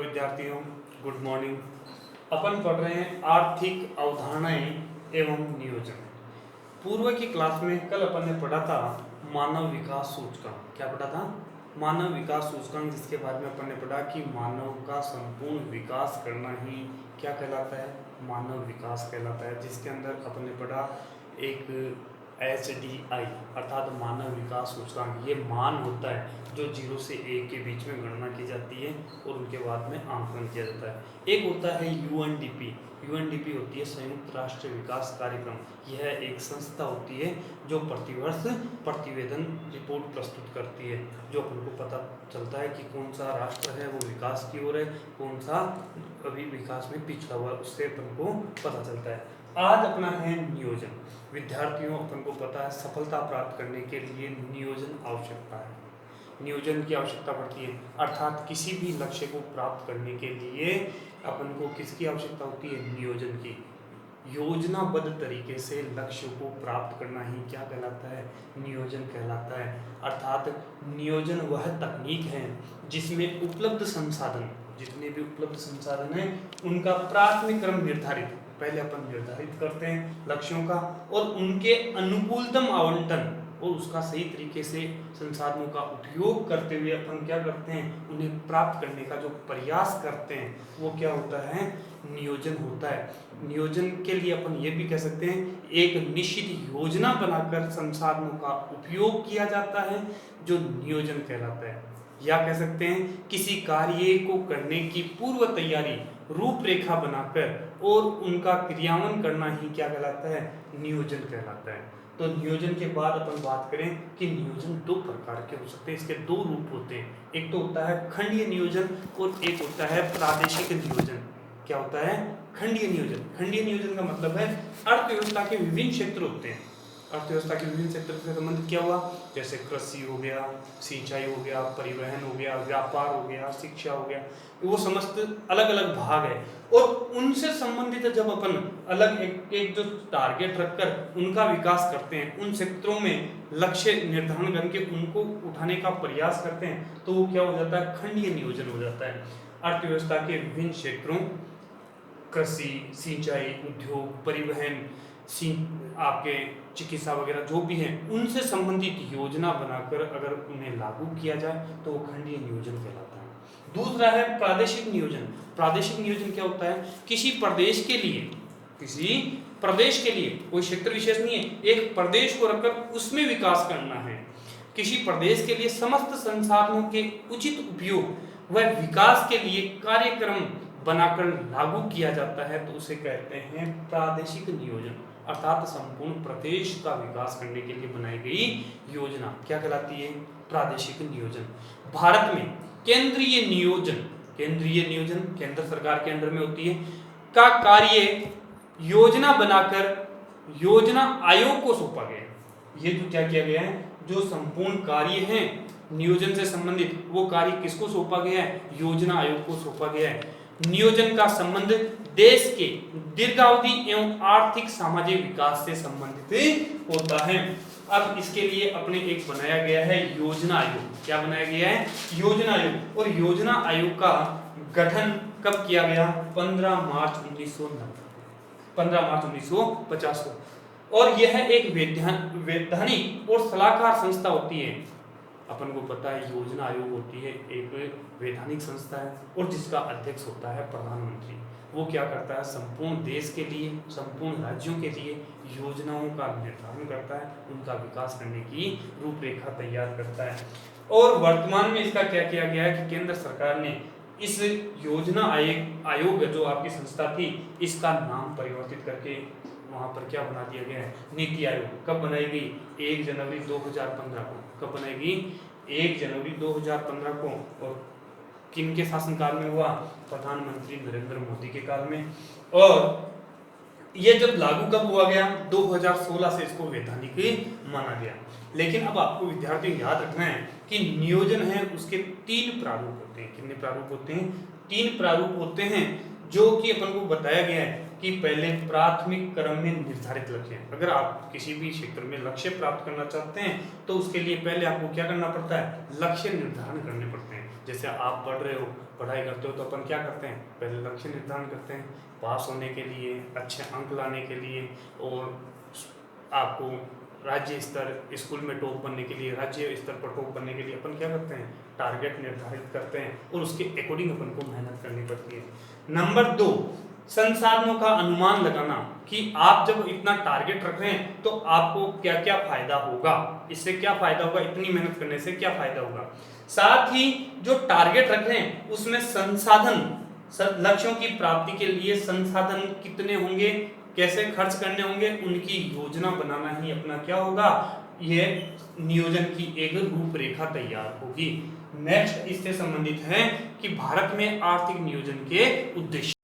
विद्यार्थियों, good morning. अपन पढ़ रहे हैं आर्थिक अवधारणाएं एवं नियोजन। पूर्व की क्लास में कल अपन ने पढ़ा था मानव विकास सूचकांक। क्या पढ़ा था? मानव विकास सूचकांक, जिसके बारे में अपन ने पढ़ा कि मानव का संपूर्ण विकास करना ही क्या कहलाता है? मानव विकास कहलाता है। जिसके अंदर अपन ने पढ़ा एक HDI अर्थात मानव विकास सूचकांक। ये मान होता है जो 0 से 1 के बीच में गणना की जाती है और उनके बाद में आंकलन किया जाता है। एक होता है UNDP। UNDP होती है संयुक्त राष्ट्र विकास कार्यक्रम। यह एक संस्था होती है जो प्रतिवर्ष प्रतिवेदन रिपोर्ट प्रस्तुत करती है, जो अपन को पता चलता है कि कौन सा राष्ट्र है वो विकास की ओर है, कौन सा अभी विकास में पिछड़ा हुआ है, उससे अपन को पता चलता है। आज अपना है नियोजन। विद्यार्थियों, अपन को पता है सफलता प्राप्त करने के लिए नियोजन आवश्यकता है। नियोजन की आवश्यकता पड़ती है, अर्थात किसी भी लक्ष्य को प्राप्त करने के लिए अपन को किसकी आवश्यकता होती है? नियोजन की। योजनाबद्ध तरीके से लक्ष्य को प्राप्त करना ही क्या कहलाता है? नियोजन कहलाता है। अर्थात नियोजन वह तकनीक है जिसमें उपलब्ध संसाधन, जितने भी उपलब्ध संसाधन हैं उनका प्राथमिक क्रम निर्धारित, पहले अपन निर्धारित करते हैं लक्ष्यों का, और उनके अनुकूलतम आवंटन और उसका सही तरीके से संसाधनों का उपयोग करते हुए अपन क्या करते हैं? उन्हें प्राप्त करने का जो प्रयास करते हैं वो क्या होता है? नियोजन होता है। नियोजन के लिए अपन ये भी कह सकते हैं एक निश्चित योजना बनाकर संसाधनों का उपयोग किया जाता है, जो नियोजन कहलाता है। या कह सकते हैं किसी कार्य को करने की पूर्व तैयारी, रूपरेखा बनाकर और उनका क्रियान्वयन करना ही क्या कहलाता है? नियोजन कहलाता है। तो नियोजन के बाद अपन बात करें कि नियोजन दो प्रकार के हो सकते हैं, इसके दो रूप होते हैं। एक तो होता है खंडीय नियोजन और एक होता है प्रादेशिक नियोजन। क्या होता है? खंडीय नियोजन। खंडीय नियोजन का मतलब है अर्थव्यवस्था के विभिन्न क्षेत्र होते हैं। अर्थव्यवस्था के विभिन्न क्षेत्र से संबंधित क्या हुआ? जैसे कृषि हो गया, सिंचाई हो गया, परिवहन हो गया, व्यापार हो गया, शिक्षा हो गया, वो समस्त अलग अलग भाग है। और उनसे संबंधित जब अपन अलग एक जो टारगेट रखकर उनका विकास करते हैं, उन क्षेत्रों में लक्ष्य निर्धारण करके उनको उठाने का प्रयास करते हैं, तो वो क्या हो जाता है? खंडीय नियोजन हो जाता है। अर्थव्यवस्था के विभिन्न क्षेत्रों, कृषि, सिंचाई, उद्योग, परिवहन, आपके चिकित्सा वगैरह जो भी हैं, उनसे संबंधित योजना बनाकर अगर उन्हें लागू किया जाए तो वो खंडीय नियोजन कहलाता है। दूसरा है प्रादेशिक नियोजन। प्रादेशिक नियोजन क्या होता है? किसी प्रदेश के लिए कोई क्षेत्र विशेष नहीं है, एक प्रदेश को रखकर उसमें विकास करना है। किसी प्रदेश के लिए समस्त संसाधनों के उचित उपयोग व विकास के लिए कार्यक्रम बनाकर लागू किया जाता है, तो उसे कहते हैं प्रादेशिक नियोजन। अर्थात संपूर्ण प्रदेश का विकास करने के लिए बनाई गई योजना क्या कहलाती है? प्रादेशिक नियोजन। भारत में केंद्रीय नियोजन केंद्र सरकार के अंदर में होती है का कार्य योजना बनाकर योजना आयोग को सौंपा गया। ये जो क्या किया गया है, जो संपूर्ण कार्य हैं नियोजन से संबंधित, वो कार्य किसको सौंपा गया है? योजना आयोग को सौंपा गया है। नियोजन का संबंध देश के दीर्घावधि एवं आर्थिक सामाजिक विकास से संबंधित होता है। अब इसके लिए अपने एक बनाया गया है योजना आयोग। क्या बनाया गया है? योजना आयोग। और योजना आयोग का गठन कब किया गया? 15 मार्च 1950 को। और यह एक वैधानिक और सलाहकार संस्था होती है। अपन को पता है योजना आयोग होती है एक वैधानिक संस्था है और जिसका अध्यक्ष होता है प्रधानमंत्री। वो क्या करता है? संपूर्ण देश के लिए, संपूर्ण राज्यों के लिए योजनाओं का निर्धारण करता है, उनका विकास करने की रूपरेखा तैयार करता है। और वर्तमान में इसका क्या किया गया है कि केंद्र सरकार ने इस योजना आयोग जो आपकी संस्था थी, इसका नाम परिवर्तित करके वहाँ पर क्या बना दिया गया है? नीति आयोग। कब बनाई गई? 1 जनवरी 2015 को। कब बनाई गई? 1 जनवरी 2015 को। और किनके शासनकाल में हुआ? प्रधानमंत्री नरेंद्र मोदी के काल में। और ये जब लागू कब हुआ गया? 2016 से इसको वैधानिक माना गया। लेकिन अब आपको विद्यार्थियों याद रखना है कि नियोजन है उसके 3 प्रारूप होते हैं। कितने प्रारूप होते हैं? 3 प्रारूप होते हैं, जो कि अपन को बताया गया है कि पहले प्राथमिक क्रम में निर्धारित लक्ष्य है। अगर आप किसी भी क्षेत्र में लक्ष्य प्राप्त करना चाहते हैं तो उसके लिए पहले आपको क्या करना पड़ता है? लक्ष्य निर्धारण करने पड़ते हैं। जैसे आप पढ़ रहे हो, पढ़ाई करते हो, तो अपन क्या करते हैं, पहले लक्ष्य निर्धारण करते हैं पास होने के लिए, अच्छे अंक लाने के लिए, और आपको राज्य स्तर स्कूल में टॉप बनने के लिए, राज्य स्तर पर टॉप बनने के लिए अपन क्या करते हैं, टारगेट निर्धारित करते हैं और उसके अकॉर्डिंग अपन को मेहनत करनी पड़ती है। नंबर 2, संसाधनों का अनुमान लगाना कि आप जब इतना टारगेट रख रहे हैं तो आपको क्या क्या फायदा होगा, इससे क्या फायदा होगा, इतनी मेहनत करने से क्या फायदा होगा। साथ ही जो टारगेट रख रहे हैं उसमें संसाधन, लक्ष्यों की प्राप्ति के लिए संसाधन कितने होंगे, कैसे खर्च करने होंगे, उनकी योजना बनाना ही अपना क्या होगा, ये नियोजन की एक रूपरेखा तैयार होगी। नेक्स्ट इससे संबंधित है कि भारत में आर्थिक नियोजन के उद्देश्य।